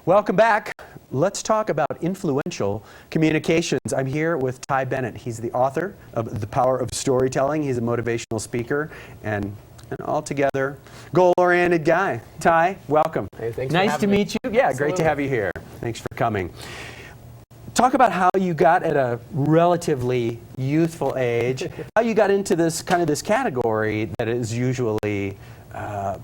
Welcome back. Let's talk about influential communications. I'm here with Ty Bennett. He's the author of The Power of Storytelling. He's a motivational speaker and an altogether goal-oriented guy. Ty, welcome. Hey, thanks nice for to having meet you. me. Yeah, Absolutely. great to have you here. Thanks for coming. Talk about how you got at a relatively youthful age, how you got into this category that is usually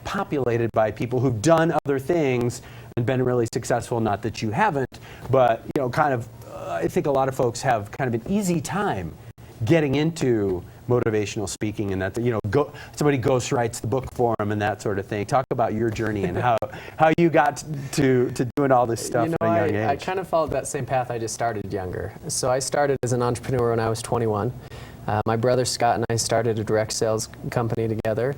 populated by people who've done other things and been really successful. Not that you haven't, but I think a lot of folks have kind of an easy time getting into motivational speaking, and that somebody ghostwrites the book for them and that sort of thing. Talk about your journey and how you got to doing all this stuff at a young age. I kind of followed that same path. I just started younger. So I started as an entrepreneur when I was 21. My brother Scott and I started a direct sales company together,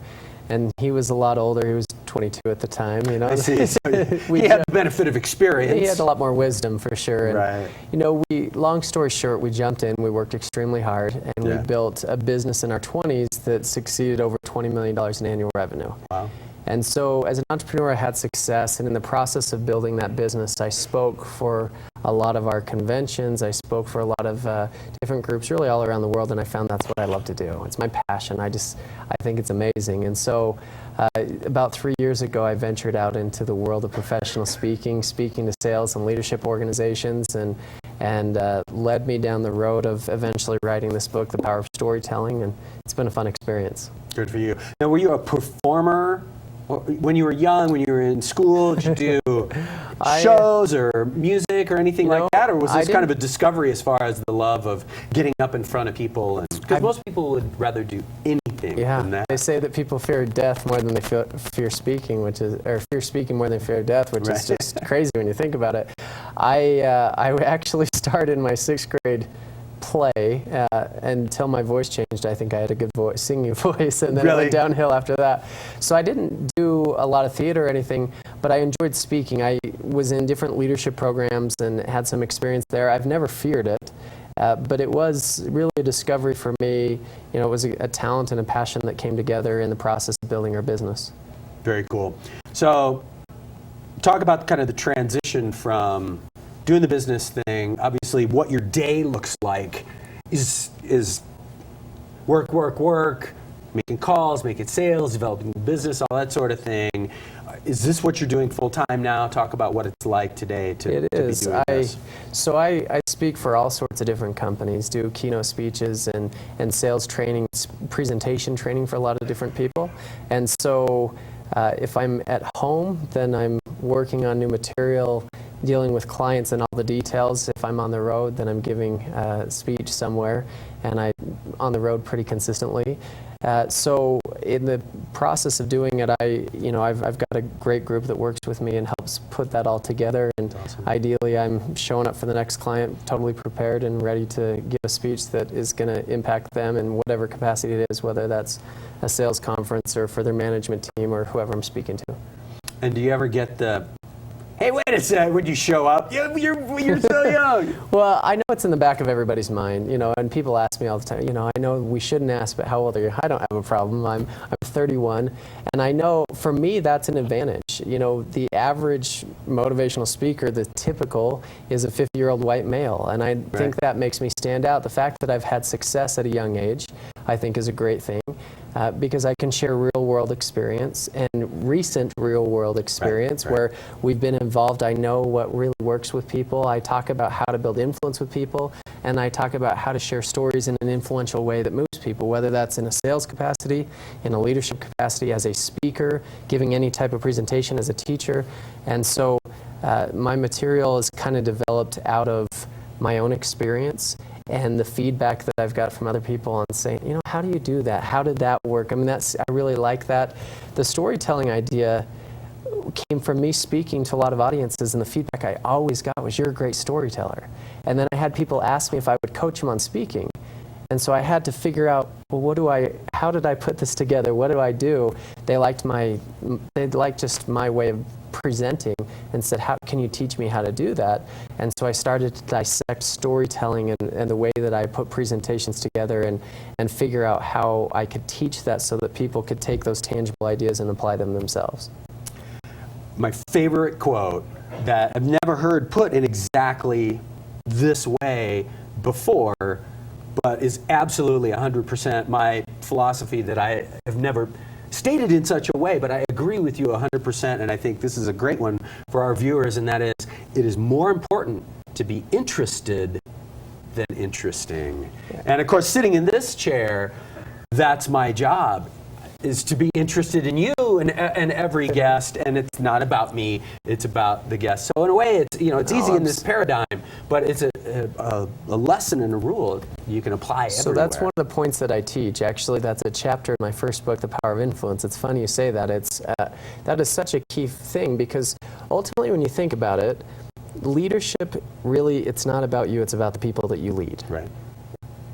and he was a lot older. He was 22 at the time. I see. So he had the benefit of experience. He had a lot more wisdom for sure. And, right. Long story short, we jumped in. We worked extremely hard, and we built a business in our 20s that succeeded over $20 million in annual revenue. Wow. And so as an entrepreneur, I had success, and in the process of building that business, I spoke for a lot of our conventions. I spoke for a lot of different groups really all around the world, and I found that's what I love to do. It's my passion. I think it's amazing. And so about 3 years ago, I ventured out into the world of professional speaking to sales and leadership organizations, and led me down the road of eventually writing this book, The Power of Storytelling, and it's been a fun experience. Good for you. Now, were you a performer? When you were young, when you were in school, did you do shows or music or anything like that? Or was this kind of a discovery as far as the love of getting up in front of people? Because most people would rather do anything than that. They say that people fear death more than they fear speaking, or fear speaking more than fear death, which is just crazy when you think about it. I actually started in my 6th grade play until my voice changed. I think I had a good singing voice, and then it went downhill after that. So I didn't do a lot of theater or anything, but I enjoyed speaking. I was in different leadership programs and had some experience there. I've never feared it, but it was really a discovery for me. It was a talent and a passion that came together in the process of building our business. Very cool. So talk about kind of the transition from doing the business thing. Obviously, what your day looks like is work, making calls, making sales, developing the business, all that sort of thing. Is this what you're doing full time now? Talk about what it's like today to be doing this. So I speak for all sorts of different companies, do keynote speeches and sales training, presentation training for a lot of different people. And so if I'm at home, then I'm working on new material, dealing with clients and all the details. If I'm on the road, then I'm giving a speech somewhere, and I'm on the road pretty consistently. So in the process of doing it, I've got a great group that works with me and helps put that all together. And ideally, I'm showing up for the next client totally prepared and ready to give a speech that is going to impact them in whatever capacity it is, whether that's a sales conference or for their management team or whoever I'm speaking to. And do you ever get the, hey, wait a sec, when you show up, you're so young? Well, I know it's in the back of everybody's mind, and people ask me all the time, I know we shouldn't ask, but how old are you? I don't have a problem. I'm 31, and I know for me that's an advantage. The average motivational speaker, the typical, is a 50-year-old white male, and I think that makes me stand out. The fact that I've had success at a young age, I think, is a great thing. Because I can share real-world experience and recent real-world experience where we've been involved. I know what really works with people. I talk about how to build influence with people, and I talk about how to share stories in an influential way that moves people, whether that's in a sales capacity, in a leadership capacity, as a speaker, giving any type of presentation as a teacher. And so my material is kind of developed out of my own experience and the feedback that I've got from other people on saying, how do you do that? How did that work? I mean, I really like that. The storytelling idea came from me speaking to a lot of audiences, and the feedback I always got was, you're a great storyteller. And then I had people ask me if I would coach them on speaking. And so I had to figure out, well, how did I put this together? What do I do? They liked just my way of presenting and said, how can you teach me how to do that? And so I started to dissect storytelling and the way that I put presentations together and figure out how I could teach that so that people could take those tangible ideas and apply them themselves. My favorite quote that I've never heard put in exactly this way before, but is absolutely 100% my philosophy that I have never stated in such a way, but I agree with you 100%, and I think this is a great one for our viewers, and that is, it is more important to be interested than interesting. And of course, sitting in this chair, that's my job, is to be interested in you and every guest, and it's not about me, it's about the guest. So in a way, it's, you know, it's easy in this paradigm, but it's a lesson and a rule you can apply everywhere. So that's one of the points that I teach. Actually, that's a chapter in my first book, The Power of Influence. It's funny you say that. It's that is such a key thing, because ultimately when you think about it, leadership really, it's not about you, it's about the people that you lead. Right.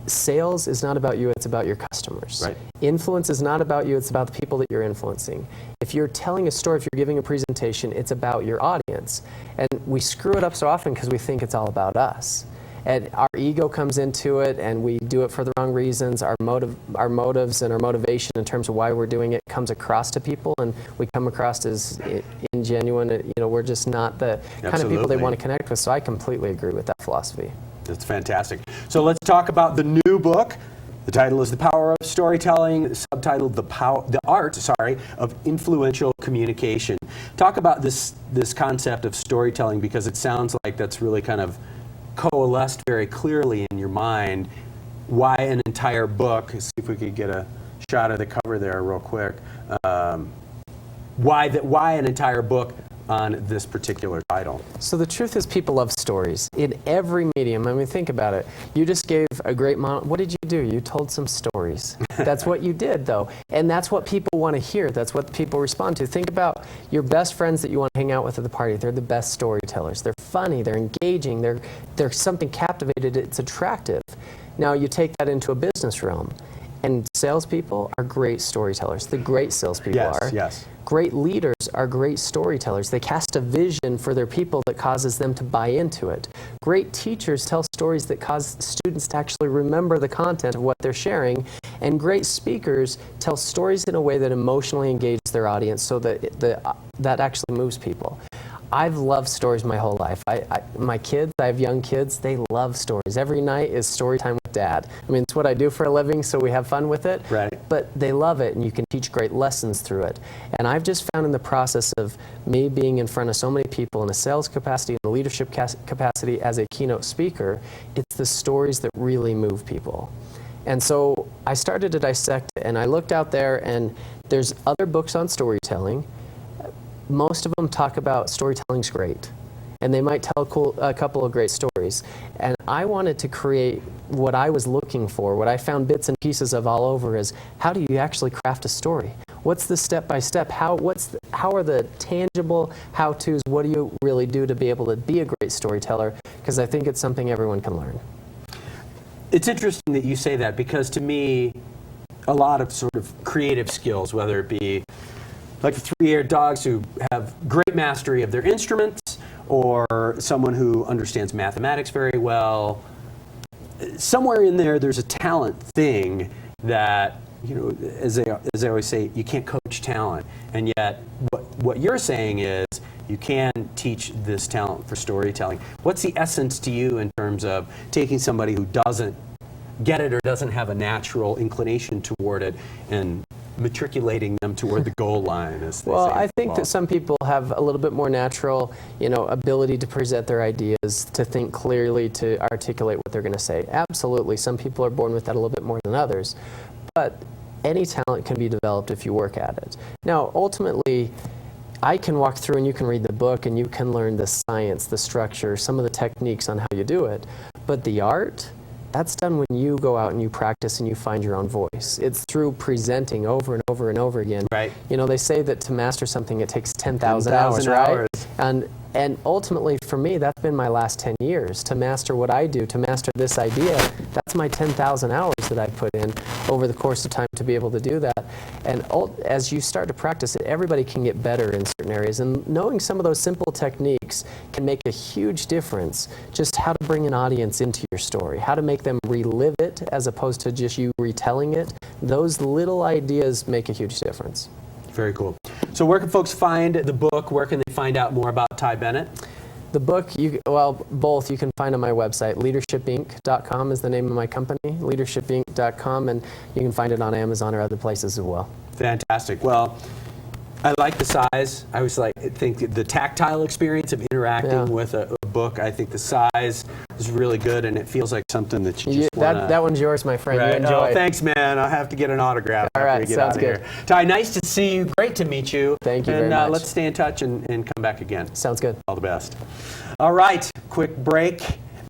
Sales is not about you, it's about your customers. Right. Influence is not about you, it's about the people that you're influencing. If you're telling a story, if you're giving a presentation, it's about your audience. And we screw it up so often because we think it's all about us. And our ego comes into it, and we do it for the wrong reasons. Our motives and our motivation in terms of why we're doing it comes across to people, and we come across as ingenuine. You know, we're just not the kind of people they want to connect with. So I completely agree with that philosophy. That's fantastic. So let's talk about the new book. The title is The Power of Storytelling, subtitled The Art of Influential Communication. Talk about this concept of storytelling, because it sounds like that's really kind of coalesced very clearly in your mind. Why an entire book? See if we could get a shot of the cover there real quick. Why an entire book on this particular title? So the truth is, people love stories in every medium. I mean, think about it. You just gave a great what did you do? You told some stories. That's what you did, though. And that's what people want to hear. That's what people respond to. Think about your best friends that you want to hang out with at the party. They're the best storytellers. They're funny. They're engaging. They're something captivated. It's attractive. Now you take that into a business realm. And salespeople are great storytellers. The great salespeople are. Yes. Great leaders are great storytellers. They cast a vision for their people that causes them to buy into it. Great teachers tell stories that cause students to actually remember the content of what they're sharing. And great speakers tell stories in a way that emotionally engages their audience, so that that actually moves people. I've loved stories my whole life. My kids, I have young kids, they love stories. Every night is story time with Dad. I mean, it's what I do for a living, so we have fun with it. Right. But they love it, and you can teach great lessons through it. And I've just found in the process of me being in front of so many people in a sales capacity, in a leadership capacity, as a keynote speaker, it's the stories that really move people. And so I started to dissect it, and I looked out there, and there's other books on storytelling. Most of them talk about storytelling's great, and they might tell a couple of great stories. And I wanted to create what I was looking for, what I found bits and pieces of all over, is how do you actually craft a story? What's the step-by-step? How are the tangible how-tos? What do you really do to be able to be a great storyteller? Because I think it's something everyone can learn. It's interesting that you say that, because to me, a lot of sort of creative skills, whether it be like the three-eared dogs who have great mastery of their instruments, or someone who understands mathematics very well, somewhere in there, there's a talent thing that, you know, as they always say, you can't coach talent. And yet, what you're saying is, you can teach this talent for storytelling. What's the essence to you in terms of taking somebody who doesn't get it or doesn't have a natural inclination toward it and matriculating them toward the goal line, as they say? I think that some people have a little bit more natural, ability to present their ideas, to think clearly, to articulate what they're going to say. Absolutely, some people are born with that a little bit more than others. But any talent can be developed if you work at it. Now, ultimately, I can walk through and you can read the book and you can learn the science, the structure, some of the techniques on how you do it. But the art, that's done when you go out and you practice and you find your own voice. It's through presenting over and over and over again. Right. They say that to master something it takes 10,000 hours, right? And ultimately, for me, that's been my last 10 years. To master what I do, to master this idea, that's my 10,000 hours that I put in over the course of time to be able to do that. And as you start to practice it, everybody can get better in certain areas. And knowing some of those simple techniques can make a huge difference. Just how to bring an audience into your story, how to make them relive it as opposed to just you retelling it. Those little ideas make a huge difference. Very cool. So where can folks find the book? Where can they find out more about Ty Bennett? The book, both you can find on my website. Leadershipinc.com is the name of my company, leadershipinc.com, and you can find it on Amazon or other places as well. Fantastic. Well, I like the size. I always think the tactile experience of interacting with a book. I think the size is really good, and it feels like something that you just want to... That one's yours, my friend. Right. You enjoy. Oh, thanks, man. I'll have to get an autograph after we get sounds out of good. here. Ty, nice to see you. Great to meet you. Thank you very much. Let's stay in touch and come back again. Sounds good. All the best. All right, quick break.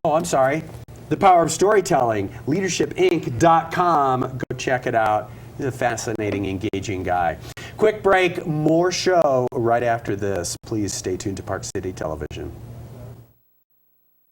Oh, I'm sorry. The Power of Storytelling, leadershipinc.com. Go check it out. He's a fascinating, engaging guy. Quick break, more show right after this. Please stay tuned to Park City Television.